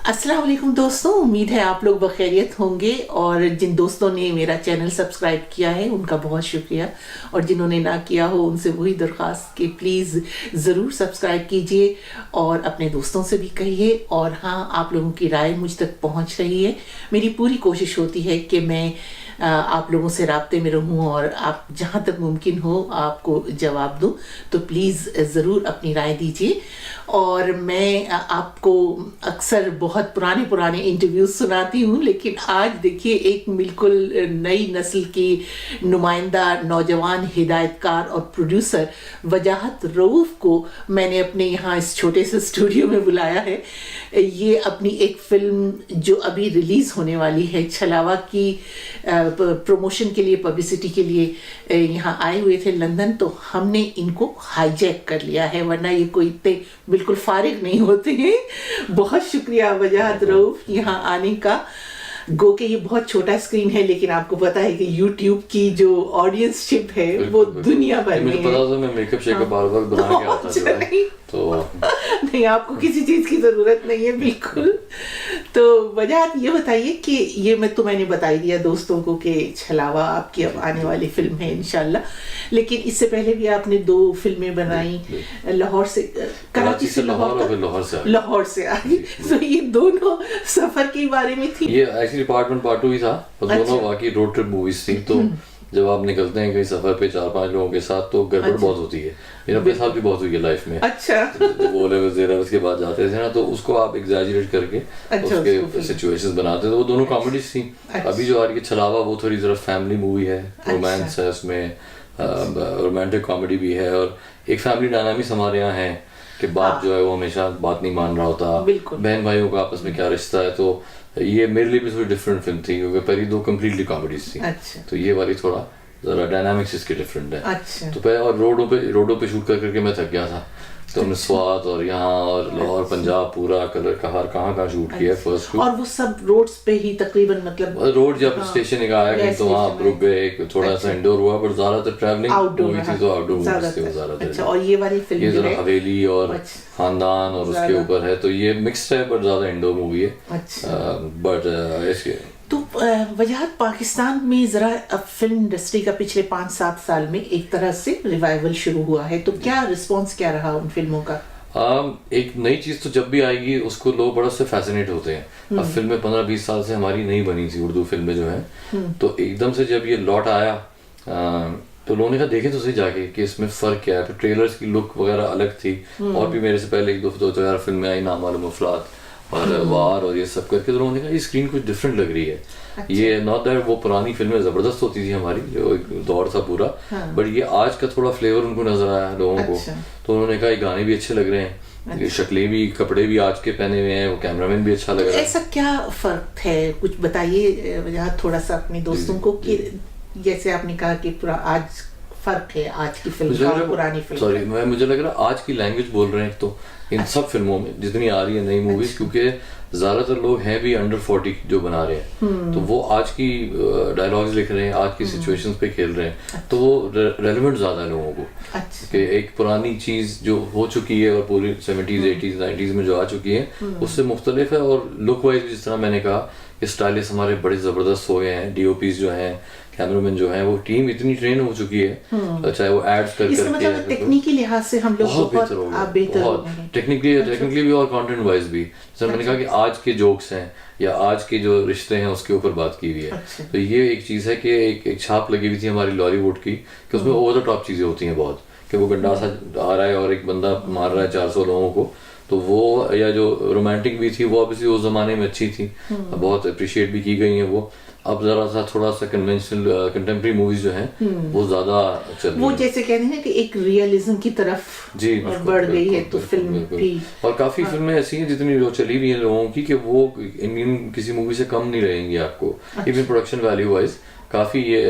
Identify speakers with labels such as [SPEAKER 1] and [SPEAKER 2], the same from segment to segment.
[SPEAKER 1] अस्सलाम वालेकुम दोस्तों, उम्मीद है आप लोग बखैरियत होंगे। और जिन दोस्तों ने मेरा चैनल सब्सक्राइब किया है उनका बहुत शुक्रिया, और जिन्होंने ना किया हो उनसे वही दरख्वास्त कि प्लीज़ ज़रूर सब्सक्राइब कीजिए और अपने दोस्तों से भी कहिए। और हाँ, आप लोगों की राय मुझ तक पहुंच रही है। मेरी पूरी कोशिश होती है कि मैं आप लोगों से राब्ते में रहूं और आप जहां तक मुमकिन हो आपको जवाब दूं। तो प्लीज़ ज़रूर अपनी राय दीजिए। और मैं आपको अक्सर बहुत पुराने इंटरव्यूज सुनाती हूँ, लेकिन आज देखिए एक बिल्कुल नई नस्ल की नुमाइंदा नौजवान हिदायतकार और प्रोड्यूसर वजाहत रऊफ को मैंने अपने यहाँ इस छोटे से स्टूडियो में बुलाया है। ये अपनी एक फिल्म जो अभी रिलीज़ होने वाली है छलावा की प्रमोशन के लिए, पब्लिसिटी के लिए यहाँ आए हुए थे लंदन। तो हमने इनको हाईजैक कर लिया है, वरना ये कोई इतने बिल्कुल फारिग नहीं होते हैं। बहुत शुक्रिया वजाहत रऊफ यहाँ आने का। गो के ये बहुत छोटा स्क्रीन है, लेकिन आपको पता है कि YouTube की जो ऑडियंसशिप है वो दुनिया भर में
[SPEAKER 2] मुझे पता था, मैं मेकअप शेकअप बार-बार बना के आता था।
[SPEAKER 1] नहीं,
[SPEAKER 2] तो
[SPEAKER 1] नहीं, आपको किसी चीज की जरूरत नहीं है बिल्कुल। तो वजाहत ये बताइए कि ये मैंने बता ही दिया दोस्तों को कि छलावा आपकी अब आने वाली फिल्म है इंशाल्लाह, लेकिन इससे पहले भी आपने 2 फिल्में बनाई, लाहौर से, कराची से लाहौर और लाहौर से आई। तो ये दोनों सफर के बारे में थी।
[SPEAKER 2] ये एक्चुअली पार्ट 1 पार्ट 2 ही था, पर दोनों वाकई रोड ट्रिप मूवीज थी। तो जब आप निकलते हैं कहीं सफर पे 4-5 लोगों के साथ तो गड़बड़ बहुत होती है। मेरा अपने साथ भी बहुत हुई है लाइफ में।
[SPEAKER 1] अच्छा,
[SPEAKER 2] बोले वगैरह उसके बाद जाते थे ना, तो उसको आप एग्जैजरेट करके उसके सिचुएशंस बनाते थे। वो दोनों कॉमेडीज थी। अभी जो आ रही है छलावा वो थोड़ी जरा फैमिली मूवी है, रोमांस है उसमें, रोमांटिक कॉमेडी भी है, और एक फैमिली डायनामिक्स हमारे यहाँ है कि बाप जो है वो हमेशा बात नहीं मान रहा होता, बहन भाइयों का आपस में क्या रिश्ता है। तो ये मेरे लिए भी थोड़ी डिफरेंट फिल्म थी, क्योंकि पहली 2 कम्प्लीटली कॉमेडीज थी। तो ये वाली थोड़ा जरा डायनामिक्स इसके डिफरेंट है। तो पहले और रोडों पे शूट करके मैं थक गया था। तो हमने स्वात और यहाँ और लाहौर पंजाब पूरा कहाँ शूट किया फर्स्ट शूट।
[SPEAKER 1] और वो सब रोड्स पे ही तकरीबन, मतलब
[SPEAKER 2] रोड जब स्टेशन एक आया कहीं तो वहाँ रुक गए, थोड़ा सा इंडोर हुआ, पर ज्यादातर ट्रैवलिंग हुई थी तो आउटडोर ज्यादातर।
[SPEAKER 1] अच्छा, और ये वाली फिल्म
[SPEAKER 2] ये जरा हवेली और खानदान और उसके ऊपर है, तो ये मिक्स्ड है, पर ज्यादा इंडोर मूवी है। बट इसके
[SPEAKER 1] तो वजाहत, पाकिस्तान में ज़रा अब फिल्म इंडस्ट्री का पिछले 5-7 साल में एक तरह से रिवाइवल शुरू हुआ है, तो क्या रिस्पांस क्या रहा उन फिल्मों का?
[SPEAKER 2] एक नई चीज तो जब भी आएगी उसको लोग बड़ा से फैसिनेट होते हैं। अब फिल्में 15-20 साल से हमारी नहीं बनी थी, उर्दू फिल्में जो हैं, तो एकदम से जब ये लौट आया तो लोगों ने कहा देखे तो सही जाके कि इसमें फर्क क्या है। तो ट्रेलर्स की लुक वगैरह अलग थी, और भी मेरे से पहले 1-2 यार फिल्में आई, नामालूम अफराद और वार और ये सब करके, तो लोगों ने कहा ये स्क्रीन कुछ डिफरेंट लग रही है। अच्छा। ये नॉट दैट वो पुरानी फिल्में जबरदस्त होती थी हमारी, जो एक दौर था पूरा, बट ये आज का थोड़ा फ्लेवर उनको नजर आया लोगों को। तो उन्होंने कहा ये गाने भी अच्छे लग रहे हैं, ये शक्लें भी, कपड़े भी आज के पहने हुए हैं, वो कैमरामैन भी अच्छा लग रहा है।
[SPEAKER 1] ऐसा क्या फर्क है, कुछ बताइए वजाहत थोड़ा सा अपने दोस्तों को, कि जैसे आपने कहा कि पूरा आज फर्क है आज की फिल्म और पुरानी फिल्म।
[SPEAKER 2] सॉरी, मुझे लग रहा है आज की लैंग्वेज बोल रहे हैं तो इन सब फिल्मों में जितनी आ रही है नई मूवीज, क्योंकि ज्यादातर लोग हैं भी अंडर 40 जो बना रहे हैं, तो वो आज की डायलॉग्स लिख रहे हैं, आज की सिचुएशंस पे खेल रहे हैं, तो वो रेलेवेंट ज्यादा है लोगों को। कि एक पुरानी चीज जो हो चुकी है और पूरी 70s 80s 90s में जो आ चुकी है उससे मुख्तलिफ है। और लुक वाइज जिस तरह मैंने कहा कि स्टाइलिस्ट हमारे बड़े जबरदस्त हो गए हैं, DOPs जो हैं, कैमरामैन जो है, वो टीम इतनी ट्रेन हो चुकी है, चाहे वो एड्स करके,
[SPEAKER 1] मतलब टेक्निकली लिहाज से हम लोग बहुत बेहतर हो गए,
[SPEAKER 2] टेक्निकली भी और कंटेंट वाइज भी। जैसे मैंने कहा कि आज के जोक्स हैं या आज के जो रिश्ते हैं उसके ऊपर बात की हुई है। तो ये एक चीज है कि एक छाप लगी हुई थी हमारी लॉलीवुड की कि उसमें ओवर द टॉप चीजें होती हैं बहुत, कि वो गंडासा आ रहा है और एक बंदा मार रहा है 400 लोगों को, तो वो, या जो रोमांटिक भी थी वो ऑब्वियसली उस जमाने में अच्छी थी, बहुत अप्रिशिएट भी की गई है वो। अब जरा सा थोड़ा सा कन्वेंशनल कंटेम्प्रेरी मूवीज जो हैं वो ज्यादा चल रही हैं,
[SPEAKER 1] वो जैसे कहते हैं कि एक रियलिज्म की तरफ
[SPEAKER 2] जी
[SPEAKER 1] बढ़ गई है, तो फिल्म भी, और
[SPEAKER 2] काफी फिल्में ऐसी हैं जितनी जो चली भी हैं लोगों की कि वो इंडियन किसी मूवी से कम नहीं रहेंगी आपको। इवन प्रोडक्शन वैल्यू वाइज काफी, ये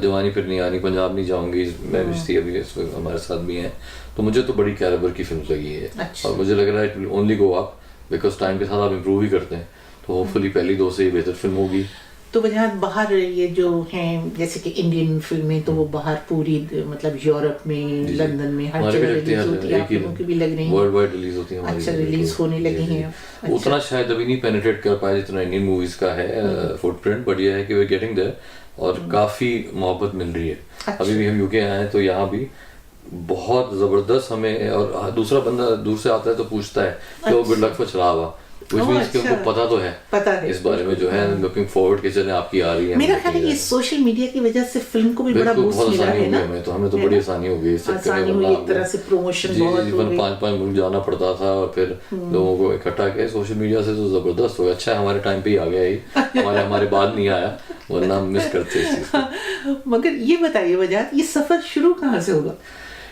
[SPEAKER 2] जवानी फिर नहीं आनी, पंजाब नहीं जाऊंगी, मैं भी अभी हमारे साथ भी हैं, तो मुझे तो बड़ी कैलिबर की फिल्म लगी है। और मुझे लग रहा है it will only go up, because time के साथ आप इम्प्रूव ही करते हैं, तो होपफुली पहली 2 से ही बेहतर फिल्म होगी।
[SPEAKER 1] तो वजह बाहर ये जो हैं जैसे कि इंडियन फिल्में तो वो बाहर पूरी मतलब यूरोप में, लंदन में हर जगह रिलीज होती है, आप लोगों की भी लग रही है
[SPEAKER 2] वर्ल्ड वाइड रिलीज होती है।
[SPEAKER 1] अच्छा, रिलीज होने लगी हैं।
[SPEAKER 2] उतना शायद अभी नहीं पेनिट्रेट कर पाए जितना इंडियन मूवीज का है फुटप्रिंट, बट ये है कि वे गेटिंग देयर और काफी मोहब्बत मिल रही है। अभी भी हम यूके आए हैं तो यहाँ भी बहुत जबरदस्त हमें, और दूसरा बंदा दूर से आता है तो पूछता है कि वो गुड लक फॉर छलावा, which means कि उनको पता है इस बारे में जो है, लुकिंग फॉरवर्ड के चले आपकी आ रही है।
[SPEAKER 1] मेरा ख्याल है ये सोशल मीडिया की वजह से फिल्म को भी बड़ा बूस्ट मिला है ना,
[SPEAKER 2] हमें तो बड़ी आसानी हो गई,
[SPEAKER 1] आसानी हुई, एक तरह से प्रमोशन बहुत हो गई।
[SPEAKER 2] 5 मुल्क जाना पड़ता था और फिर लोगों को इकट्ठा किया सोशल मीडिया से, तो जबरदस्त हो गया। अच्छा हमारे टाइम पे ही आ गया, ही हमारे बाद नहीं आया, वरना हम मिस करते इस चीज को।
[SPEAKER 1] मगर ये बताइए वजह, ये सफर शुरू कहाँ से होगा?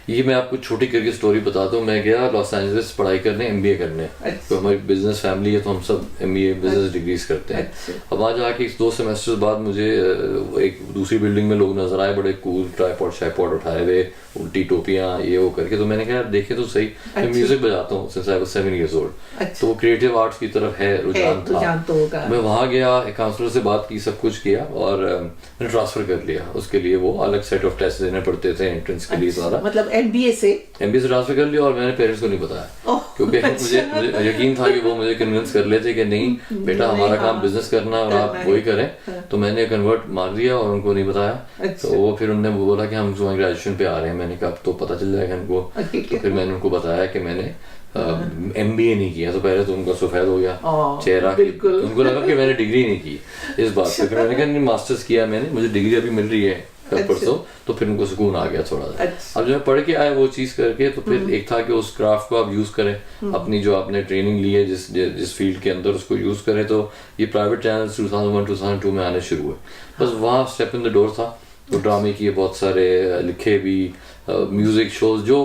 [SPEAKER 2] ये मैं आपको छोटी करके स्टोरी बताता हूँ। मैं गया लॉस एंजलिस पढ़ाई करने, एमबीए करने। तो हमारी बिजनेस फैमिली है तो हम सब एमबीए बिजनेस डिग्रीज करते हैं। अब वहाँ जाके 2 सेमेस्टर्स बाद मुझे एक दूसरी बिल्डिंग में लोग नजर आए, बड़े कूल ट्राइपॉड शाइपॉड उठाए हुए, उल्टी टोपियाँ ये वो करके। तो मैंने कहा देखे तो सही, मैं म्यूजिक बजाता हूँ since I was 7 years old, तो वो क्रिएटिव आर्ट्स की तरफ है रुझान था। मैं वहाँ गया, एक काउंसलर से बात की, सब कुछ किया और मैंने ट्रांसफर कर लिया। उसके लिए वो अलग सेट ऑफ टेस्ट देने पड़ते थे एंट्रेंस के लिए सारा,
[SPEAKER 1] मतलब एमबीए से ट्रांसफर
[SPEAKER 2] कर लिया। और मैंने पेरेंट्स को नहीं बताया क्योंकि मुझे यकीन था कि वो मुझे कन्विंस कर लेते कि नहीं बेटा हमारा काम बिजनेस करना और आप वही करें। तो मैंने कन्वर्ट मार दिया और उनको नहीं बताया। तो वो फिर उन्होंने बोला कि हम ग्रेजुएशन पे आ रहे हैं। मैंने कहा तो पता चल जाएगा इनको। तो फिर मैंने उनको बताया कि मैंने एमबीए नहीं किया। तो पहले तो उनका सफेद हो गया चेहरा, उनको लगा कि मैंने डिग्री नहीं की इस बात पे। फिर मैंने कहा नहीं मास्टर्स किया मैंने, मुझे डिग्री अभी मिल रही है परसों। तो फिर उनको सुकून आ गया थोड़ा सा। अब जब मैं पढ़ के आया वो चीज करके, तो फिर एक था कि उस क्राफ्ट को आप यूज करें, अपनी जो आपने ट्रेनिंग ली है जिस फील्ड के अंदर उसको यूज करें। तो ये प्राइवेट चैनल 2001-2002 में आने शुरू हुए। बस वहाँ स्टेप इन द डोर था। तो ड्रामे किए बहुत सारे, लिखे भी, म्यूजिक शोज, जो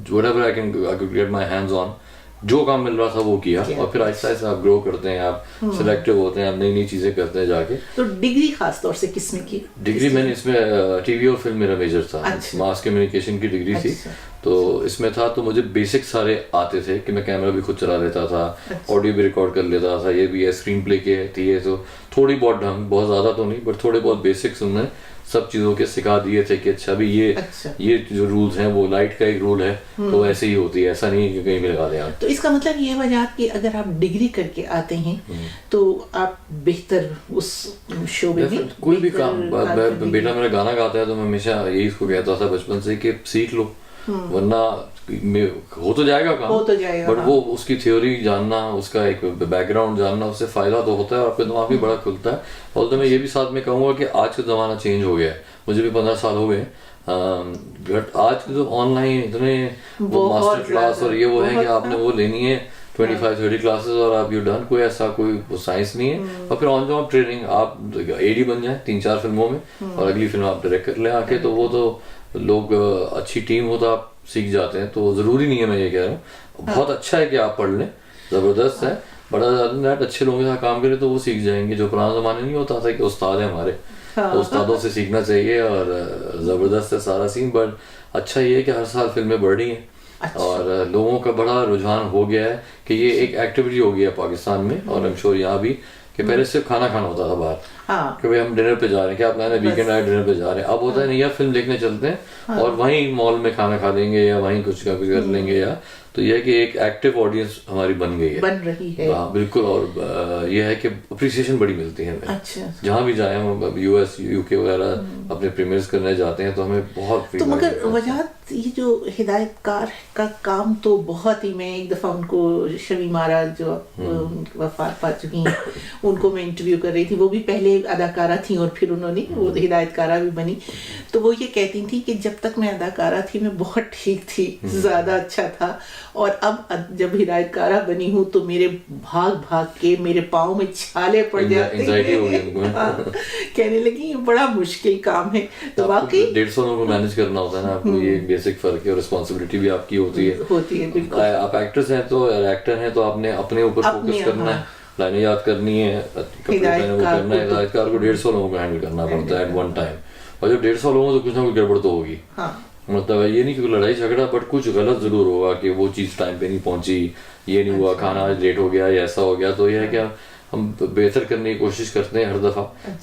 [SPEAKER 2] whatever I could get my hands on, जो काम मिल रहा था वो किया। और फिर आहिस्ता आहिस्ता आप ग्रो करते हैं, आप सिलेक्टिव होते हैं, आप नई नई चीजें करते हैं जाके।
[SPEAKER 1] तो डिग्री खास तौर से किसने की?
[SPEAKER 2] डिग्री मैंने इसमें टीवी और फिल्म मेरा मेजर था। मास कम्युनिकेशन की डिग्री थी। तो इसमें था तो मुझे बेसिक सारे आते थे कि मैं कैमरा भी खुद चला लेता था, ऑडियो भी रिकॉर्ड कर लेता था, ये भी है, स्क्रीन प्ले के थी ये। तो थोड़ी बहुत ढंग, बहुत ज्यादा तो नहीं, बट थोड़े बहुत बेसिक्स उन्होंने सब चीजों के सिखा दिए थे कि अच्छा भी ये जो रूल्स हैं, वो लाइट का एक रूल है तो ऐसे ही होती है, ऐसा नहीं है कि कहीं भी लगा दें आप।
[SPEAKER 1] तो इसका मतलब ये वजह कि अगर आप डिग्री करके आते हैं तो आप बेहतर उस शो में भी
[SPEAKER 2] कोई भी काम। बेटा मेरा गाना गाता है तो मैं हमेशा यही इसको कहता था बचपन से कि सीख लो, वरना हो तो जाएगा काम, बट वो उसकी थ्योरी जानना, उसका एक बैकग्राउंड जानना, उससे फायदा तो होता है और आपका दिमाग भी बड़ा खुलता है। और तो मैं ये भी साथ में कहूँगा कि आज का ज़माना चेंज हो गया है। मुझे भी 15 साल हो गए, बट आज के जो ऑनलाइन इतने मास्टर क्लास और ये वो है कि आपने वो लेनी है 25-30 क्लासेस और आप यू डन। कोई ऐसा कोई साइंस नहीं है। और फिर ऑन जॉब ट्रेनिंग, आप एडी बन जाए 3-4 फिल्मों में और अगली फिल्म आप डायरेक्ट कर ले आके, तो वो तो लोग अच्छी टीम हो तो आप सीख जाते हैं। तो जरूरी नहीं है, मैं ये कह रहा हूँ बहुत अच्छा है कि आप पढ़ लें, जबरदस्त है। बड़ा ज्यादा अच्छे लोगों के साथ काम करें तो वो सीख जाएंगे। जो पुराने जमाने नहीं होता था कि उस्ताद है हमारे, तो उस्तादों से सीखना चाहिए और जबरदस्त है सारा सीन। बट अच्छा ये है कि हर साल फिल्में बढ़ रही हैं। और लोगों का बड़ा रुझान हो गया है कि ये एक एक्टिविटी हो गई है पाकिस्तान में और आई एम श्योर यहाँ भी, कि पहले सिर्फ खाना खाना होता था बाहर, कि भाई हम डिनर पे जा रहे हैं, क्या प्लान है, वीकेंड आए डिनर पे जा रहे हैं। अब होता है नहीं यार फिल्म देखने चलते हैं और वहीं मॉल में खाना खा लेंगे या वहीं कुछ का कुछ कर लेंगे या। तो यह है कि एक एक्टिव ऑडियंस हमारी बन गई है,
[SPEAKER 1] बन रही है।
[SPEAKER 2] हाँ बिल्कुल। और यह है कि अप्रिसिएशन बड़ी मिलती है हमें।
[SPEAKER 1] अच्छा।
[SPEAKER 2] जहाँ भी जाए हम यूएस यूके वगैरह अपने प्रीमियर्स करने जाते हैं तो हमें बहुत।
[SPEAKER 1] तो मगर वजह ये जो हिदायतकार का काम तो बहुत ही, मैं एक दफ़ा उनको शमी मारा जो वफात पा चुकी हैं उनको मैं इंटरव्यू कर रही थी। वो भी पहले अदाकारा थी और फिर उन्होंने वो हिदायतकारा भी बनी। तो वो ये कहती थी कि जब तक मैं अदाकारा थी मैं बहुत ठीक थी, ज़्यादा अच्छा था, और अब जब हिदायतकारा बनी हूँ तो मेरे भाग भाग के मेरे पाँव में छाले पड़ जाते हैं। कहने लगी ये बड़ा मुश्किल काम है। तो वाकई
[SPEAKER 2] 150 लोगों को मैनेज करना होता है ना आपको, ये बेसिक फर्क है और रिस्पॉन्सिबिलिटी भी आपकी होती है।
[SPEAKER 1] बिल्कुल।
[SPEAKER 2] आप एक्टर्स हैं तो एक्टर हैं तो आपने अपने ऊपर फोकस करना है, लाइनें याद करनी है, कपड़े पहने वो करना है। हिदायतकार को 150 लोगों को हैंडल करना पड़ता है एट वन टाइम। और जब 150 लोगों तो कुछ ना कुछ गड़बड़ तो होगी। मतलब ये नहीं कि लड़ाई झगड़ा, बट कुछ गलत जरूर होगा कि वो चीज़ टाइम पे नहीं पहुंची, ये नहीं हुआ, खाना लेट हो गया या ऐसा हो गया। तो ये है कि हम बेहतर करने की कोशिश करते हैं हर दफा।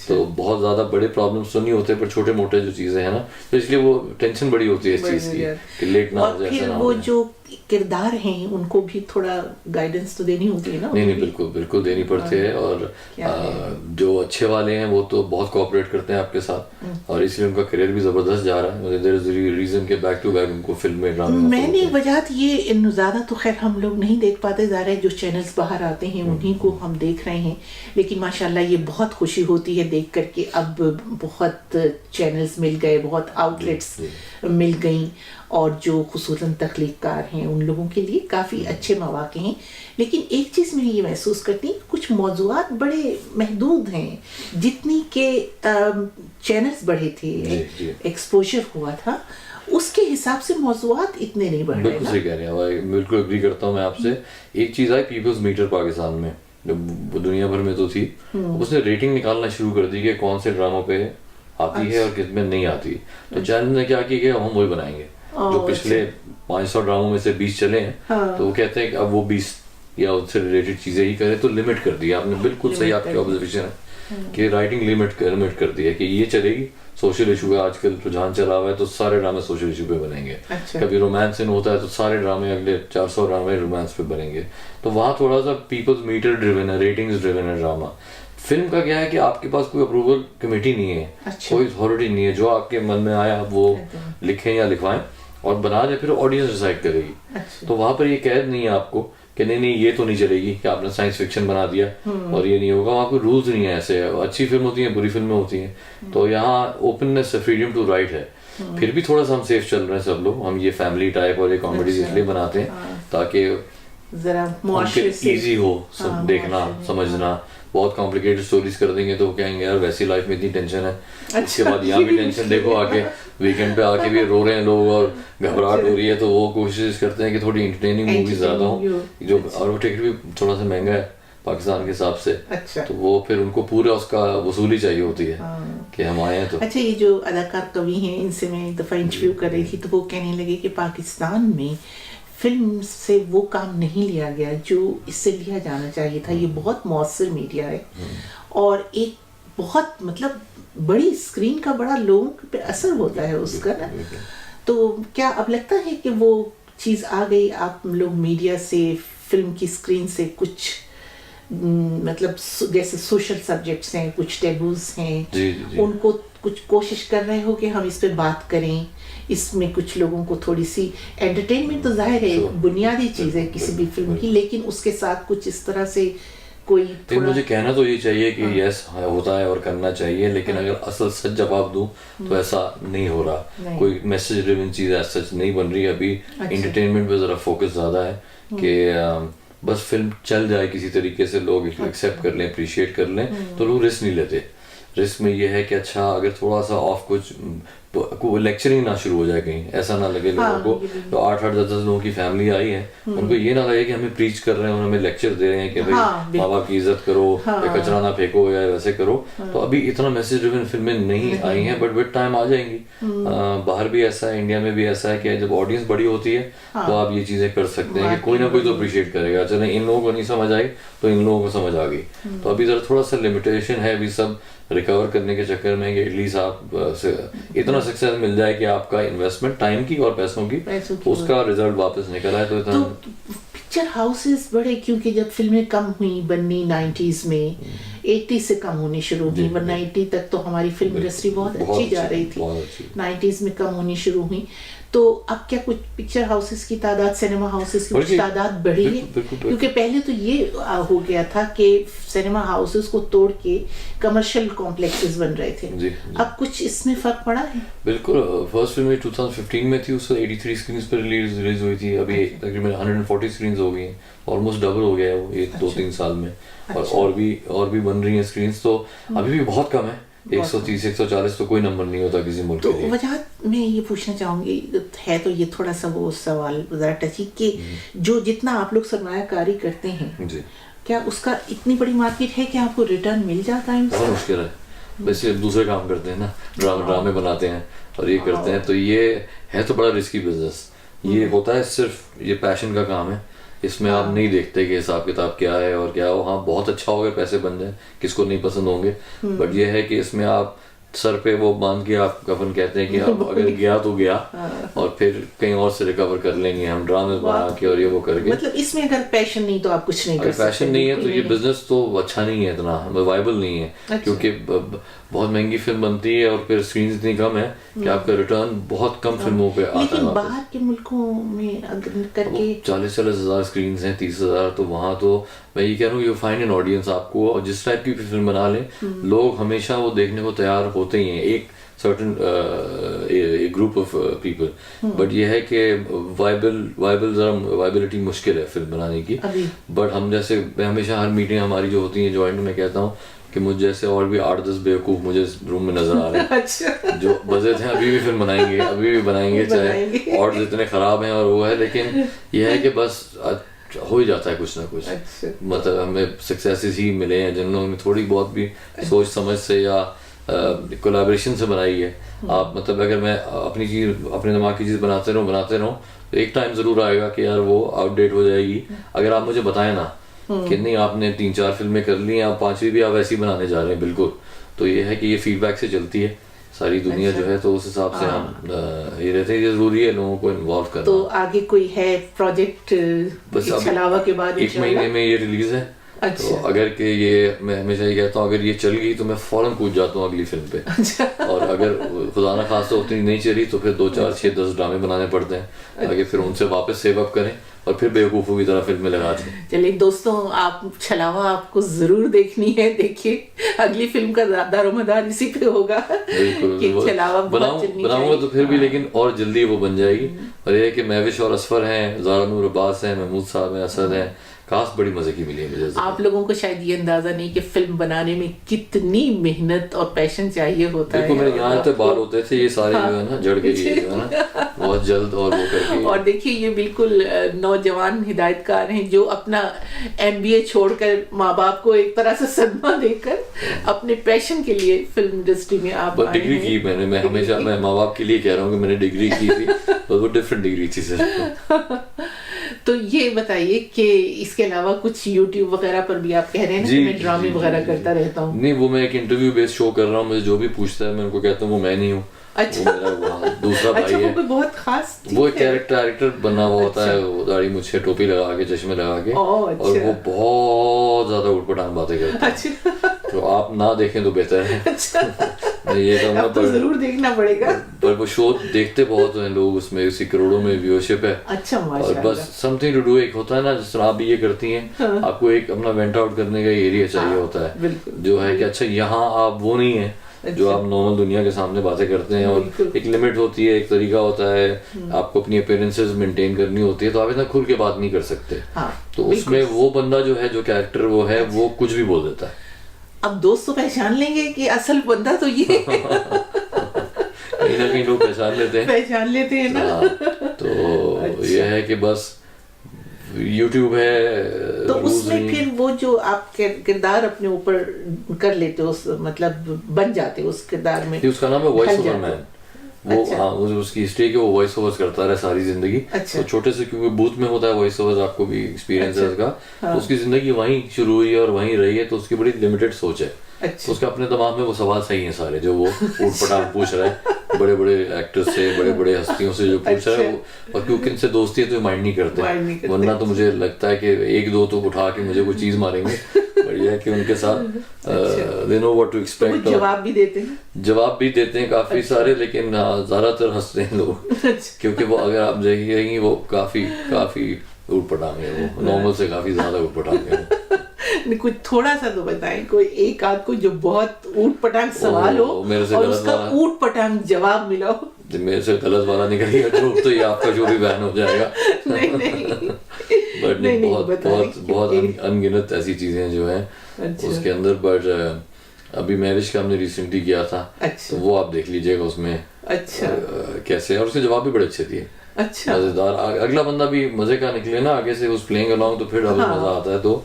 [SPEAKER 2] तो बहुत ज्यादा बड़े प्रॉब्लम्स तो नहीं होते, पर छोटे मोटे जो चीजें हैं ना, तो इसलिए वो टेंशन बड़ी होती है इस चीज की कि लेट ना हो जाए, ऐसा ना हो जाए।
[SPEAKER 1] जो किरदार हैं उनको भी थोड़ा गाइडेंस तो देनी होती है ना।
[SPEAKER 2] नहीं बिल्कुल बिल्कुल देनी पड़ती है। और जो अच्छे वाले हैं वो तो बहुत कोऑपरेट करते हैं आपके साथ, और इसलिए उनका करियर भी जबरदस्त जा रहा है। देयर इज रीजन के बैक टू बैक उनको फिल्म में ड्रामे
[SPEAKER 1] मैंने वजह ये ज़्यादा तो खैर हम लोग नहीं देख पाते, ज़्यादा जो चैनल्स बाहर आते हैं उन्हीं को हम देख रहे हैं, लेकिन माशाल्लाह ये बहुत खुशी होती है देख करके। अब बहुत चैनल्स मिल गए, बहुत आउटलेट्स मिल गई, और जो खुसूसन तख्लीक़कार हैं उन लोगों के लिए काफ़ी अच्छे मौक़े हैं। लेकिन एक चीज़ मैं ये महसूस करती हूँ, कुछ मौज़ूआत बड़े महदूद हैं, जितनी के चैनल्स बढ़े थे, एक्सपोजर हुआ था, उसके हिसाब से मौज़ूआत इतने नहीं बढ़ रहे।
[SPEAKER 2] बिल्कुल सही कह रहे हैं भाई, बिल्कुल एग्री करता हूँ मैं आपसे। एक चीज़ आई पीपल्स मीटर पाकिस्तान में, जो दुनिया भर में तो थी, उसने रेटिंग निकालना शुरू कर दी कि कौन से ड्रामों पे आती है और किस में नहीं आती। तो चैनल ने क्या किया कि हम वही बनाएंगे जो पिछले 500 ड्रामों में से 20 चले हैं। तो वो कहते हैं कि अब वो 20 या उससे रिलेटेड चीजें ही करे, तो लिमिट कर दिया आपने। बिल्कुल सही आपकी ऑब्जर्वेशन है कि राइटिंग लिमिट कर दी है कि ये चलेगी। सोशल इशू है आजकल रुझान चला हुआ है, तो सारे ड्रामे सोशल इशू पे बनेंगे। कभी रोमांस इन होता है तो सारे ड्रामे अगले 400 ड्रामे रोमांस पे बनेंगे। तो वहाँ थोड़ा सा पीपल्स मीटर ड्रिवन है, रेटिंग्स ड्रिवन है ड्रामा। फिल्म का क्या है कि आपके पास कोई अप्रूवल कमेटी नहीं है, कोई अथॉरिटी नहीं है, जो आपके मन में आया वो लिखें या लिखवाएं और बना दे, फिर ऑडियंस डिसाइड करेगी। तो वहां पर ये कैद नहीं है आपको कि नहीं ये तो नहीं चलेगी, कि आपने साइंस फिक्शन बना दिया और ये नहीं होगा। वहाँ कोई रूल्स नहीं है ऐसे। अच्छी फिल्म होती है, बुरी फिल्में होती हैं, तो यहाँ ओपननेस है, फ्रीडम टू राइट है। फिर भी थोड़ा सा हम सेफ चल रहे हैं सब लोग। हम ये फैमिली टाइप और ये कॉमेडीज इसलिए बनाते हैं ताकि
[SPEAKER 1] जरा
[SPEAKER 2] इजी हो सब देखना समझना। बहुत कॉम्प्लिकेटेड स्टोरीज कर देंगे तो कहेंगे यार वैसी लाइफ में इतनी टेंशन है, उसके बाद यहाँ भी टेंशन देखो, आके वीकेंड पे आके भी रो रहे हैं लोग और घबराहट हो रही है। तो वो कोशिश करते हैं कि थोड़ी एंटरटेनिंग मूवीज ज्यादा हो, जो और वो टिकट भी थोड़ा सा महंगा है पाकिस्तान के हिसाब से। तो वो फिर उनको पूरा उसका वसूली चाहिए होती है कि हम आए हैं। तो
[SPEAKER 1] अच्छा, ये जो अदाकार कवि हैं इनसे मैं एक दफा इंटरव्यू कर रही थी, तो वो कहने लगे कि पाकिस्तान में फिल्म से वो काम नहीं लिया गया जो इससे लिया जाना चाहिए था। ये बहुत मौसर मीडिया है और एक बहुत मतलब बड़ी स्क्रीन का बड़ा लोगों पे असर होता है उसका ना। तो क्या अब लगता है कि वो चीज़ आ गई, आप लोग मीडिया से, फिल्म की स्क्रीन से कुछ मतलब जैसे सोशल सब्जेक्ट्स हैं, कुछ टेबूज हैं, उनको कुछ कोशिश कर रहे हो कि हम इस पे बात करें, इसमें कुछ लोगों को थोड़ी सी एंटरटेनमेंट तो जाहिर है बुनियादी चीज़ है किसी भी फिल्म की, लेकिन उसके साथ कुछ इस तरह से कोई
[SPEAKER 2] थोड़ा... मुझे कहना तो ये चाहिए कि यस होता है और करना चाहिए, लेकिन अगर असल सच जवाब दूं तो ऐसा नहीं हो रहा। कोई मैसेज ड्रिवन चीज़ ऐसा सच नहीं बन रही अभी। एंटरटेनमेंट पे ज़रा फोकस ज़्यादा है कि बस फिल्म चल जाए किसी तरीके से, लोग एक्सेप्ट कर लें, अप्रिशिएट कर लें, तो लोग रिस्क नहीं लेते। रिस्क में ये है कि अच्छा अगर थोड़ा सा ऑफ कुछ तो लेक्चरिंग ना शुरू हो जाए कहीं, ऐसा ना लगे लोगों को। तो 8-8 10-10 लोगों की फैमिली आई है, उनको ये ना लगे कि हमें प्रीच कर रहे हैं और हमें लेक्चर दे रहे हैं कि भाई माँ बाप की इज्जत करो, या कचरा ना फेंको या वैसे करो। तो अभी इतना मैसेज ड्रिवन फिल्में नहीं आई हैं, बट विद टाइम आ जाएंगी। बाहर भी ऐसा है, इंडिया में भी ऐसा है कि जब ऑडियंस बड़ी होती है तो आप ये चीजें कर सकते हैं कि कोई ना कोई तो अप्रिशिएट करेगा। चले इन लोगों को नहीं समझ आई तो इन लोगों को समझ आ गई। तो अभी जरा थोड़ा सा लिमिटेशन है अभी सब रिकवर करने के चक्कर में कि एटलीस्ट आप इतना सक्सेस मिल जाए कि आपका इन्वेस्टमेंट टाइम की और पैसों की उसका रिजल्ट वापस निकल आए। तो इतना
[SPEAKER 1] पिक्चर हाउसेस बड़े, क्योंकि जब फिल्में कम हुई बननी 90s में, 80 से कम होनी शुरू हुई, वरना 80 तक तो हमारी फिल्म इंडस्ट्री बहुत अच्छी जा रही थी, 90s में कम होनी शुरू हुई। तो अब क्या कुछ पिक्चर हाउसेस की तादाद, सिनेमा हाउसेस की कुछ तादाद बढ़ी है? क्योंकि पहले तो ये हो गया था कि सिनेमा हाउसेस को तोड़ के कमर्शियल कॉम्प्लेक्सेस बन रहे थे। अब कुछ इसमें फर्क पड़ा है?
[SPEAKER 2] बिल्कुल। फर्स्ट फिल्म 2015 में थी, उसको 83 स्क्रीन पर रिलीज हुई थी। अभी तकरीबन 140 स्क्रीन हो गई हैं, ऑलमोस्ट डबल हो गया है वो 2-3 साल में। और भी बन रही हैं स्क्रीन, तो अभी भी बहुत कम है। 130-140 तो कोई नंबर नहीं होता किसी मुल्क के लिए।
[SPEAKER 1] तो वजह मैं ये पूछना चाहूंगी, है तो ये थोड़ा सा वो सवाल जरा टची कि जो जितना आप लोग सरमायाकारी करते हैं
[SPEAKER 2] जी,
[SPEAKER 1] क्या उसका इतनी बड़ी मार्केट है कि आपको रिटर्न मिल जाता है?
[SPEAKER 2] बहुत मुश्किल है। वैसे दूसरे काम करते हैं ना, ड्रामे बनाते हैं और ये करते हैं, तो ये है तो बड़ा रिस्की बिजनेस। ये होता है सिर्फ ये पैशन का काम है, इसमें आप नहीं देखते कि हिसाब किताब क्या है और क्या हो। हाँ बहुत अच्छा होगा, पैसे बन जाए, किसको नहीं पसंद होंगे, बट ये है कि इसमें आप सर पे वो बांध के आप कफन कहते हैं कि आप अगर गया तो गया और फिर कहीं और से रिकवर कर लेंगे हम, ड्रामे बना के और ये वो करके।
[SPEAKER 1] मतलब इसमें अगर पैशन नहीं तो आप कुछ नहीं कर सकते।
[SPEAKER 2] पैशन नहीं है तो ये बिजनेस तो अच्छा नहीं है, इतना वायबल नहीं है। अच्छा। क्योंकि बहुत महंगी फिल्म बनती है और फिर स्क्रीन इतनी कम है कि आपका रिटर्न बहुत कम फिल्मों पे आता है।
[SPEAKER 1] लेकिन बाहर के मुल्कों में अगर करके
[SPEAKER 2] 40-40 हजार स्क्रीन हैं, 30,000, तो वहाँ तो मैं ये कह रहा हूँ यू फाइंड एन ऑडियंस आपको, और जिस टाइप की भी फिल्म बना ले लोग हमेशा वो देखने को तैयार होते ही हैं, एक certain group of people. But ये है कि वायबिलिटी मुश्किल है फिल्म बनाने की। बट हम जैसे, मैं हमेशा हर मीटिंग हमारी जो होती है जॉइंट में कहता हूँ कि मुझे जैसे और भी 8-10 बेवकूफ मुझे इस रूम में नजर आ रहे हैं। अच्छा। जो बजे थे अभी भी फिल्म बनाएंगे, अभी भी बनाएंगे, चाहे और जितने खराब हैं और वो है, लेकिन ये है कि बस हो ही जाता है कुछ ना कुछ। अच्छा। मतलब हमें सक्सेसेस ही मिले हैं जिन लोगों ने थोड़ी बहुत भी सोच समझ से या कोलैबोरेशन से बनाई है। आप मतलब अगर मैं अपनी चीज, अपने दिमाग की चीज बनाते रहूं तो एक टाइम जरूर आएगा कि यार वो आउटडेट हो जाएगी। अगर आप मुझे बताएं ना कि नहीं आपने 3-4 फिल्में कर ली, आप 5वीं भी आप ऐसी बनाने जा रहे हैं, बिल्कुल, तो ये है कि ये फीडबैक से चलती है सारी दुनिया। अच्छा। जो है तो उस हिसाब से हम ये रहते हैं, ये जरूरी है लोगों को इन्वॉल्व करना।
[SPEAKER 1] तो आगे कोई है प्रोजेक्ट छलावा के बाद?
[SPEAKER 2] 1 महीने में ये रिलीज है। अच्छा। तो अगर के ये, मैं हमेशा ये कहता हूँ, अगर ये चल गई तो मैं फौरन कूद जाता हूँ अगली फिल्म पे। अच्छा। और अगर खुदा ना खास्ता उतनी नहीं चली तो फिर 2-4-6-10 ड्रामे बनाने पड़ते हैं आगे, फिर उनसे वापस सेव अप करें और फिर बेवकूफों की तरह फिल्में लगा दें।
[SPEAKER 1] चलिए दोस्तों, आप छलावा आपको जरूर देखनी है, देखिए अगली फिल्म का दारोमदार इसी पे होगा।
[SPEAKER 2] बिल्कुल छलावा बनाऊंगा तो फिर भी, लेकिन और जल्दी वो बन जाएगी। और ये है कि महविश और असफर हैं, ज़ारा नूर अब्बास हैं, महमूद साहब हैं, असद हैं, कास्ट बड़ी मजे की मिली है मुझे।
[SPEAKER 1] आप लोगों को शायद ये अंदाजा नहीं कि फिल्म बनाने में कितनी मेहनत और पैशन चाहिए होता है।
[SPEAKER 2] देखो मेरे यहाँ तक बाल होते थे, ये सारे जो है ना जड़ के लिए जो है ना बहुत जल्द और वो करके।
[SPEAKER 1] और देखिए ये बिल्कुल नौजवान हिदायतकार हैं जो अपना MBA छोड़कर माँ बाप को एक तरह से सदमा देकर अपने पैशन के लिए फिल्म इंडस्ट्री में आप
[SPEAKER 2] डिग्री की मैंने, मैं हमेशा मैं माँ बाप के लिए कह रहा हूँ कि मैंने डिग्री की थी, तो वो डिफरेंट डिग्री थी सर।
[SPEAKER 1] तो ये बताइए कि इसके अलावा कुछ YouTube वगैरह पर भी आप कह रहे हैं ना कि मैं ड्रामे वगैरह करता रहता हूँ।
[SPEAKER 2] नहीं, वो मैं एक इंटरव्यू बेस्ड शो कर रहा हूँ, मुझे जो भी पूछता है मैं उनको कहता हूँ वो मैं नहीं हूँ। अच्छा। वो मेरा दूसरा भाई है।
[SPEAKER 1] वो बहुत खास
[SPEAKER 2] वो एक कैरेक्टर बना हुआ होता है, वो दाढ़ी मुझे टोपी लगा के, चश्मे लगा के, और वो बहुत ज्यादा उठपटांग बातें करता है। तो आप ना देखें तो बेहतर है। ये कहूँगा,
[SPEAKER 1] तो जरूर देखना पड़ेगा।
[SPEAKER 2] पर वो शो देखते बहुत हैं लोग, उसमें उसी करोड़ों में व्यूअरशिप है।
[SPEAKER 1] अच्छा,
[SPEAKER 2] और बस समथिंग टू डू, एक होता है ना जिस तरह आप भी ये करती हैं। हाँ। आपको एक अपना वेंट आउट करने का एरिया चाहिए। हाँ, होता है जो है कि अच्छा यहाँ आप वो नहीं है। अच्छा। जो आप नॉर्मल दुनिया के सामने बातें करते हैं, और एक लिमिट होती है, एक तरीका होता है, आपको अपनी अपीयरेंसेस मेंटेन करनी होती है, तो आप इतना खुल के बात नहीं कर सकते। हाँ, तो उसमें वो बंदा जो है, जो कैरेक्टर वो है, वो कुछ भी बोल देता है।
[SPEAKER 1] अब दोस्त तो पहचान लेंगे कि असल बंदा तो ये
[SPEAKER 2] कहीं ना कहीं लोग पहचान लेते हैं
[SPEAKER 1] ना।
[SPEAKER 2] तो अच्छा। ये है कि बस YouTube है
[SPEAKER 1] तो उसमें फिर वो जो आप किरदार अपने ऊपर कर लेते हो, मतलब बन जाते हो उस किरदार में।
[SPEAKER 2] उसका नाम है वॉइस ओवर मैन। वो अच्छा। हाँ, उसकी हिस्ट्री के वो वॉइस ओवर्स करता रहा सारी जिंदगी। अच्छा। तो छोटे से, क्योंकि बूथ में होता है वॉइस ओवर्स, आपको भी एक्सपीरियंस है उसका। हाँ। तो उसकी जिंदगी वहीं शुरू हुई है और वहीं रही है, तो उसकी बड़ी लिमिटेड सोच है। अच्छा। तो उसके अपने दिमाग में वो सवाल सही है सारे, जो वो ऊट पटांग पूछ रहा है बड़े बड़े एक्टर्स से, बड़े बड़े हस्तियों से जो पूछ रहा है वो, और क्योंकि इनसे दोस्ती है तो माइंड नहीं करते, वरना तो मुझे लगता है कि 1-2 तो उठा के मुझे कोई चीज मारेंगे। बढ़िया है कि उनके साथ they know what to expect.
[SPEAKER 1] जवाब भी देते हैं
[SPEAKER 2] काफी सारे, लेकिन ज्यादातर हंसते हैं लोग, क्योंकि वो अगर आप देखेंगे वो काफी ऊट पटांग है, वो नॉर्मल से काफी ज्यादा ऊट पटांग है।
[SPEAKER 1] कुछ थोड़ा सा तो बताएं, कोई एक आध को जो बहुत ऊट पटांग सवाल हो और उसका ऊट पटांग जवाब मिला हो।
[SPEAKER 2] मेरे से गलत वाला निकलेगा जो, तो ये आपका जो भी बैन हो जाएगा।
[SPEAKER 1] नहीं
[SPEAKER 2] बट बहुत अनगिनत ऐसी चीजें जो हैं। अच्छा। उसके अंदर। बट अभी मैरिज का हमने रिसेंटली किया था। अच्छा। तो वो आप देख लीजिएगा उसमें। अच्छा। कैसे, और उसके जवाब भी बड़े अच्छे दिए। अच्छा। मजेदार, अगला बंदा भी मजे का निकले ना आगे से, उस प्लेइंग अलोंग, तो फिर डबल मजा आता है। तो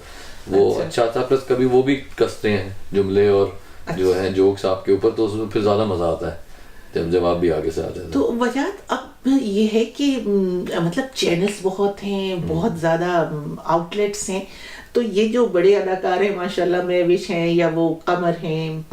[SPEAKER 2] वो अच्छा था। प्लस कभी वो भी कसते हैं जुमले और जो है जोक्स आपके ऊपर, तो उसमें फिर ज्यादा मजा आता है जब जवाब भी आगे से आते हैं।
[SPEAKER 1] तो वजाहत अब ये है कि मतलब चैनल्स बहुत हैं, बहुत ज़्यादा आउटलेट्स हैं, तो ये जो बड़े अदाकार हैं माशाल्लाह, महविश हैं या वो कमर हैं,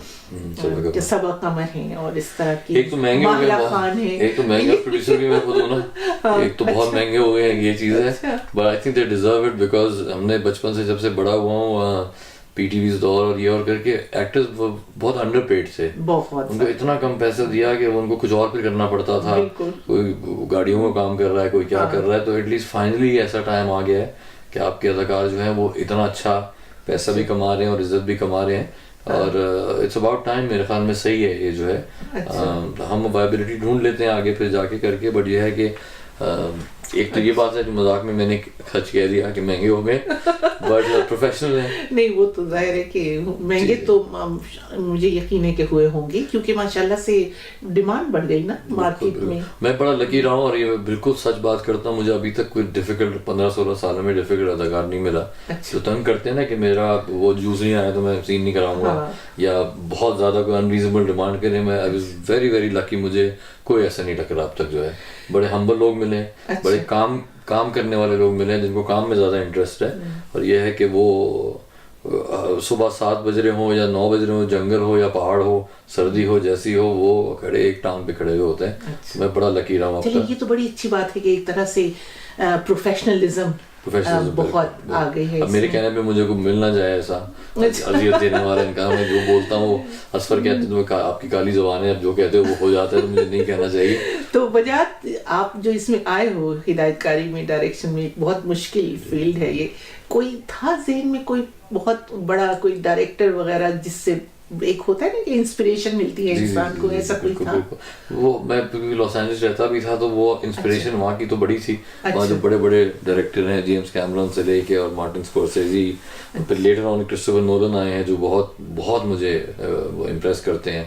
[SPEAKER 1] सबा कमर हैं, और इस तरह की
[SPEAKER 2] एक तो महंगे हो गए,
[SPEAKER 1] खान है,
[SPEAKER 2] एक तो महंगे प्रोड्यूसर भी मैं खुद हूँ ना, एक तो बहुत महंगे हो गए हैं ये चीज़ें, but I think they deserve it, because हमने बचपन से जब से बड़ा हुआ हूँ पीटीवी दौर और ये और करके एक्टर्स बहुत अंडरपेड थे,
[SPEAKER 1] बहुत
[SPEAKER 2] उनको इतना कम पैसा दिया कि उनको कुछ और फिर करना पड़ता था, कोई गाड़ियों में काम कर रहा है, कोई क्या कर रहा है, तो एटलीस्ट फाइनली ऐसा टाइम आ गया है कि आपके अदाकार जो हैं वो इतना अच्छा पैसा भी कमा रहे हैं और इज्जत भी कमा रहे हैं, और इट्स अबाउट टाइम, मेरे ख्याल में सही है ये जो है। हम वायबिलिटी ढूंढ लेते हैं आगे फिर जाके करके, बट ये है कि एक तो ये बात है जो मजाक में मैंने खर्च कह दिया कि महंगे हो गए, बट प्रोफेशनल है।
[SPEAKER 1] नहीं, वो तो जाहिर है कि महंगे तो मुझे यकीन है कि हुए होंगे, क्योंकि माशाल्लाह से डिमांड बढ़ गई ना मार्केट में।
[SPEAKER 2] मैं बड़ा लकी रहा हूँ, और ये बिल्कुल सच बात करता हूँ, मुझे अभी तक कोई डिफिकल्ट 15-16 सालों में डिफिकल्ट अदाकार नहीं मिला। तो तंग करते हैं ना कि मेरा वो जूस नहीं आया तो मैं सीन नहीं कराऊंगा, या बहुत ज्यादा कोई अनरीजनेबल डिमांड करे, मैं I was very very lucky, मुझे कोई ऐसा नहीं टकरा अब तक जो है। बड़े हम्बल लोग मिले, बड़े काम करने वाले लोग मिले जिनको काम में ज्यादा इंटरेस्ट है, और ये है कि वो सुबह 7 बज रहे हो या 9 बज रहे हो, जंगल हो या पहाड़ हो, सर्दी हो जैसी हो, वो खड़े एक टांग पे खड़े हुए होते हैं। तो मैं बड़ा लकी रहा हूँ।
[SPEAKER 1] चलिए, ये तो बड़ी अच्छी बात है कि एक तरह से प्रोफेशनलिज्म बहुत आ गई है।
[SPEAKER 2] अब मेरे कहने पे मुझे कोई मिल ना जाए ऐसा अजियत देने वाला इनका, मैं जो बोलता हूँ असफर कहते हैं तो आपकी काली जुबान है, अब जो कहते हो वो हो जाता है, तो मुझे नहीं कहना चाहिए।
[SPEAKER 1] तो बजात आप जो इसमें आए हो हिदायतकारी में, डायरेक्शन में, एक बहुत मुश्किल फील्ड है ये, कोई था ज़हन में कोई बहुत बड़ा कोई डायरेक्टर वगैरह जिससे एक होता है ना कि इंस्पिरेशन मिलती है इंसान को, ऐसा कोई था?
[SPEAKER 2] वो मैं लॉस एंजल्स रहता भी था, तो वो इंस्पिरेशन वहाँ की तो बड़ी थी। वहाँ जो बड़े बड़े डायरेक्टर हैं, जेम्स कैमरन से लेके और मार्टिन स्कोर्सेज़ी, फिर लेटर ऑन क्रिस्टोफर नोलन आए हैं जो बहुत बहुत मुझे वो इम्प्रेस करते हैं।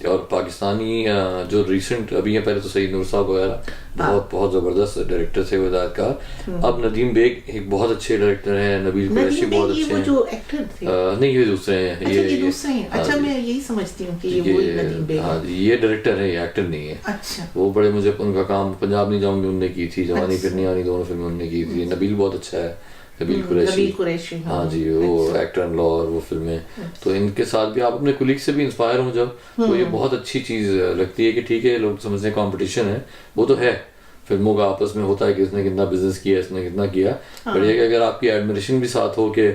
[SPEAKER 2] और पाकिस्तानी जो रिसेंट अभी है, पहले तो सईद नूर साहब वगैरह बहुत ज़बरदस्त डायरेक्टर थे, हिदायतकार। अब नदीम बेग एक बहुत अच्छे डायरेक्टर हैं, नबील कुरैशी बहुत अच्छे हैं।
[SPEAKER 1] जो एक्टर थे
[SPEAKER 2] नहीं, ये दूसरे हैं, ये
[SPEAKER 1] अच्छा, मैं यही समझती हूँ कि ये वही नदीम बेग।
[SPEAKER 2] हाँ, ये डायरेक्टर है, ये एक्टर नहीं है।
[SPEAKER 1] अच्छा,
[SPEAKER 2] वो बड़े मुझे उनका काम पंजाब नहीं जाऊंगी उनने की थी, जवानी फिर नहीं आनी, दोनों फिल्में उनने की थी। नबील बहुत अच्छा है, नबील कुरैशी, हाँ जी, वो एक्टर इन लॉ और वो फिल्में, तो इनके साथ भी आप अपने कुलीग से भी इंस्पायर हो जब, तो ये बहुत अच्छी चीज लगती है कि ठीक है, लोग समझते हैं कंपटीशन है, वो तो है, फिल्मों का आपस में होता है कि इसने कितना बिजनेस किया, इसने कितना किया, पर ये कि अगर आपकी एडमिरेशन भी साथ हो के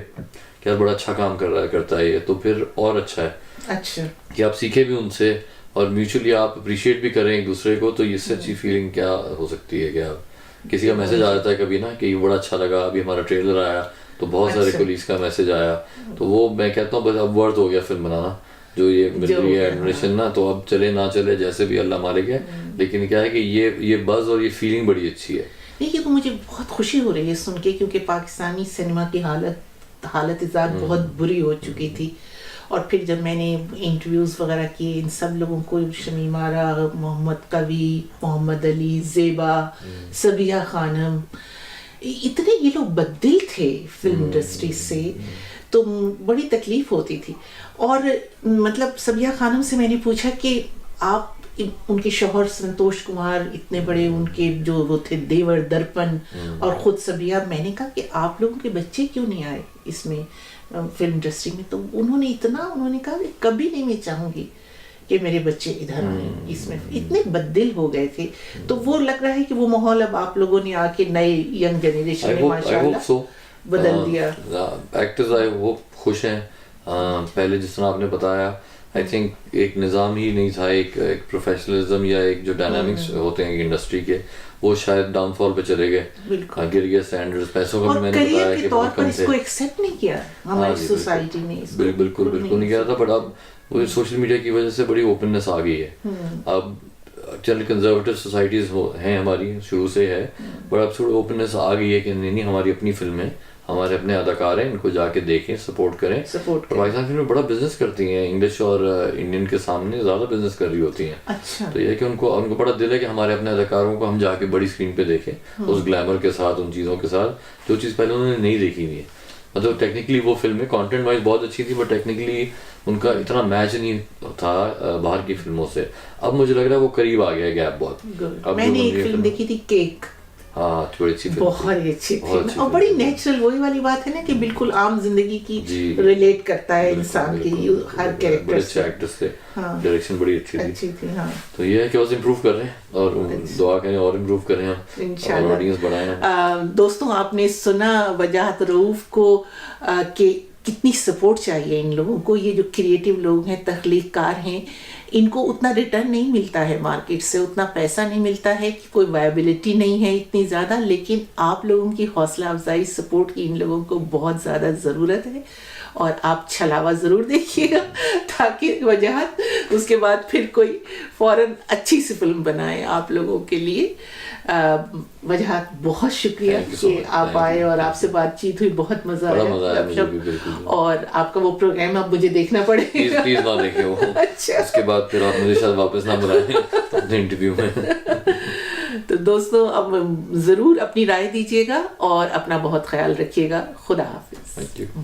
[SPEAKER 2] क्या बड़ा अच्छा काम कर रहा है, करता है ये, तो फिर और अच्छा है।
[SPEAKER 1] अच्छा,
[SPEAKER 2] कि आप सीखे भी उनसे और म्यूचुअली आप अप्रिशिएट भी करें एक दूसरे को, तो इससे अच्छी फीलिंग क्या हो सकती है। कि आप किसी का मैसेज आ जाता है कभी ना कि ये बड़ा अच्छा लगा, अभी हमारा ट्रेलर आया तो बहुत सारे कोलीग्स का मैसेज आया, तो वो मैं कहता हूँ बस अब वर्थ हो गया फिल्म बनाना, जो ये मिल रही है एडमिरेशन ना, तो अब चले ना चले जैसे भी अल्लाह मालिक है, लेकिन क्या है कि ये बज़ और ये फीलिंग बड़ी अच्छी है।
[SPEAKER 1] देखिए, तो मुझे बहुत खुशी हो रही है सुन के, क्योंकि पाकिस्तानी सिनेमा की हालत बहुत बुरी हो चुकी थी, और फिर जब मैंने इंटरव्यूज़ वगैरह किए इन सब लोगों को, शमीम आरा, मोहम्मद कवी, मोहम्मद अली, ज़ेबा, सबिया खानम, इतने ये लोग बददिल थे फिल्म इंडस्ट्री से, तो बड़ी तकलीफ होती थी। और मतलब सबिया खानम से मैंने पूछा कि आप, उनके शौहर संतोष कुमार इतने बड़े, उनके जो वो थे देवर दर्पण, और खुद सबिया, मैंने कहा कि आप लोगों के बच्चे क्यों नहीं आए इसमें फिल्म इंडस्ट्री में? तो उन्होंने कहा कि कभी नहीं मैं चाहूंगी कि मेरे बच्चे इधर आए इसमें, इतने बददिल हो गए थे। तो वो लग रहा है कि वो माहौल अब आप लोगों ने आके नए यंग जनरेशन में माशाल्लाह बदल दिया।
[SPEAKER 2] एक्टर्स आई होप खुश हैं। पहले जिस तरह आपने बताया, आई थिंक एक निज़ाम ही नहीं था, एक प्रोफेशनलिज्म या एक जो डायनामिक्स होते हैं इंडस्ट्री के, वो शायद डाउनफॉल पे चले गए, गिर गए स्टैंडर्ड्स, पैसों का भी मैंने बताया कि बहुत कम थे,
[SPEAKER 1] इसको एक्सेप्ट नहीं किया हमारी सोसाइटी ने,
[SPEAKER 2] बिल्कुल नहीं किया था। बट अब वो सोशल मीडिया की वजह से बड़ी ओपननेस आ गई है। अब चल कंजर्वेटिव सोसाइटीज हैं हमारी, शुरू से है, बट अब थोड़ी ओपननेस आ गई है कि नहीं हमारी अपनी फिल्में, हमारे अपने अदाकार हैं, इनको जाके देखें, सपोर्ट करें। पाकिस्तान फिल्में बड़ा बिजनेस करती हैं, इंग्लिश और इंडियन के सामने ज़्यादा बिजनेस कर रही होती हैं।
[SPEAKER 1] अच्छा।
[SPEAKER 2] तो ये है कि उनको बड़ा दिल है कि हमारे अपने अदाकारों को हम जाके बड़ी स्क्रीन पे देखें, उस ग्लैमर के साथ, उन चीज़ों के साथ, जो चीज़ पहले उन्होंने नहीं देखी हुई है। मतलब टेक्निकली वो फिल्म में कंटेंट वाइज बहुत अच्छी थी, बट टेक्निकली उनका इतना मैच नहीं था बाहर की फिल्मों से। अब मुझे लग रहा है वो करीब आ गया है गैप बहुत। अब
[SPEAKER 1] मैंने एक फिल्म देखी थी केक,
[SPEAKER 2] हाँ बड़ी अच्छी फिल्म,
[SPEAKER 1] बहुत ही अच्छी थी और बड़ी नेचुरल, वही वाली बात है ना कि बिल्कुल आम जिंदगी की
[SPEAKER 2] जी,
[SPEAKER 1] रिलेट करता है इंसान की हर कैरेक्टर
[SPEAKER 2] बड़े
[SPEAKER 1] से।
[SPEAKER 2] अच्छे एक्टर्स थे,
[SPEAKER 1] हाँ,
[SPEAKER 2] डायरेक्शन बड़ी अच्छी
[SPEAKER 1] थी हाँ।
[SPEAKER 2] तो ये है कि बस इम्प्रूव कर रहे हैं और दुआ करें और इम्प्रूव करें हम,
[SPEAKER 1] इंशाल्लाह।
[SPEAKER 2] और ऑडियंस बढ़ाएं।
[SPEAKER 1] दोस्तों आपने सुना वजाहत रऊफ को कि कितनी सपोर्ट चाहिए इन लोगों को। ये जो क्रिएटिव लोग हैं, तख्लीककार हैं, इनको उतना रिटर्न नहीं मिलता है मार्केट से, उतना पैसा नहीं मिलता है, कि कोई वायबिलिटी नहीं है इतनी ज़्यादा, लेकिन आप लोगों की हौसला अफजाई सपोर्ट की इन लोगों को बहुत ज़्यादा ज़रूरत है। और आप छलावा ज़रूर देखिएगा ताकि वजाहत उसके बाद फिर कोई फ़ौरन अच्छी सी फिल्म बनाए आप लोगों के लिए। वजाहत बहुत शुक्रिया कि आप आए और आपसे बातचीत हुई, बहुत मज़ा आया। और आपका वो प्रोग्राम अब मुझे देखना पड़ेगा,
[SPEAKER 2] प्लीज ना देखिए वो।
[SPEAKER 1] अच्छा,
[SPEAKER 2] उसके बाद फिर आप मुझे शायद वापस ना बुलाएं अपने इंटरव्यू में।
[SPEAKER 1] तो दोस्तों अब ज़रूर अपनी राय दीजिएगा और अपना बहुत ख्याल रखिएगा। खुदा हाफिज।
[SPEAKER 2] Thank you.